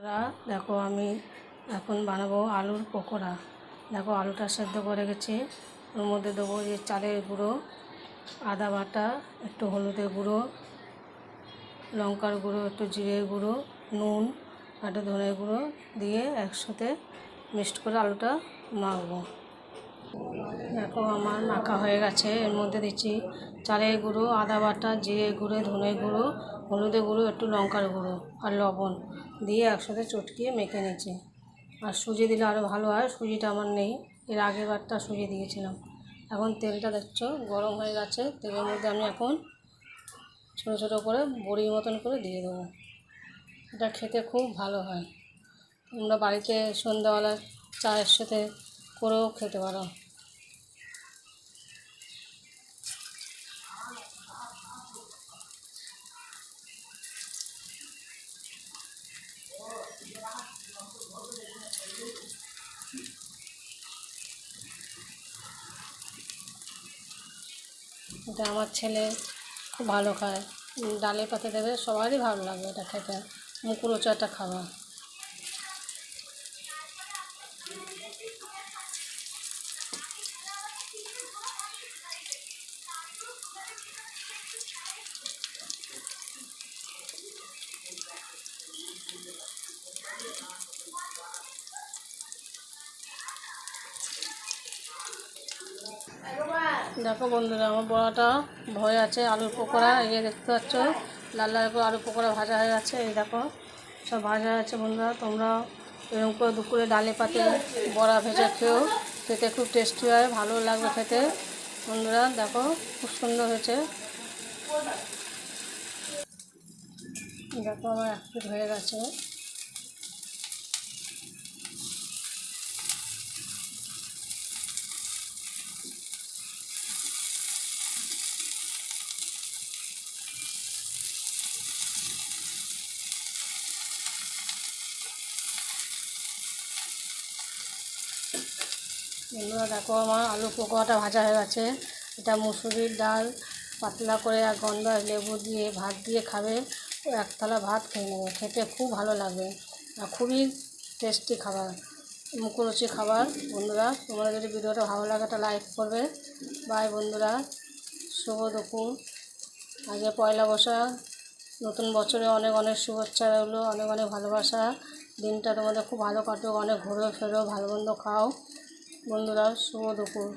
বন্ধুরা দেখো আমি এখন বানাবো আলুর পকোড়া। দেখো আলুটা সেদ্ধ করে গেছি, ওর মধ্যে দেবো যে চালের গুঁড়ো, আদা বাটা, একটু হলুদের গুঁড়ো, লঙ্কার গুঁড়ো, একটু জিরের গুঁড়ো, নুন, একটু ধনের গুঁড়ো দিয়ে একসাথে মিক্সড করে আলুটা মাখবো। দেখো আমার মাখা হয়ে গেছে। এর মধ্যে দিচ্ছি চালের গুঁড়ো, আদা বাটা, জিরে গুঁড়ো, ধনের গুঁড়ো, হলুদের গুঁড়ো, একটু লঙ্কার গুঁড়ো আর লবণ দিয়ে একসাথে চটকিয়ে মেখে নিচ্ছি। আর সুজি দিলে আরও ভালো হয়, সুজিটা আমার নেই, এর আগের বারটা সুজি দিয়েছিলাম। এখন তেলটা দেখছো গরম হয়ে গেছে, তেলের মধ্যে আমি এখন ছোটো ছোটো করে বড়ির মতন করে দিয়ে দেবো। এটা খেতে খুব ভালো হয়, তোমরা বাড়িতে সন্ধ্যাবেলা চায়ের সাথে করেও খেতে পারো। এটা আমার ছেলে খুব ভালো খায়, ডালে পাতে দেবে সবারই ভালো লাগবে এটা খেতে, মুখরোচক একটা খাবার। দেখো বন্ধুরা আমার বড়াটা ভয় আছে, আলুর পকোড়া এই যে দেখতে পাচ্ছ লাল লাল করে আলুর পকোড়া ভাজা হয়ে যাচ্ছে। এই দেখো সব ভাজা হয়ে যাচ্ছে। বন্ধুরা তোমরা এরকম করে দুপুরে ডালে পাতে বড়া ভেজে খেয়েও, খেতে খুব টেস্টি হয়, ভালো লাগবে খেতে। বন্ধুরা দেখো খুব সুন্দর হয়েছে। দেখো আমার এক প্লেট হয়ে গেছে। বন্ধুরা দেখো আমার আলু পকোড়াটা ভাজা হয়ে গেছে। এটা মুসুরির ডাল পাতলা করে আর গন্ধ লেবু দিয়ে ভাত দিয়ে খাবে, এক থালা ভাত খেয়ে নেবে, খেতে খুব ভালো লাগবে আর খুবই টেস্টি খাবার, মুখরোচি খাবার। বন্ধুরা তোমরা যদি ভিডিওটা ভালো লাগে একটা লাইক করবে। বাই বন্ধুরা, শুভ দুপুর। আগে পয়লা বৈশাখ, নতুন বছরে অনেক অনেক শুভেচ্ছা রইলো, অনেক অনেক ভালোবাসা। দিনটা তোমাদের খুব ভালো কাটুক, অনেক ঘুরো ফেরো, ভালো মন্দ খাও। বন্ধুরা শুভ দুপুর।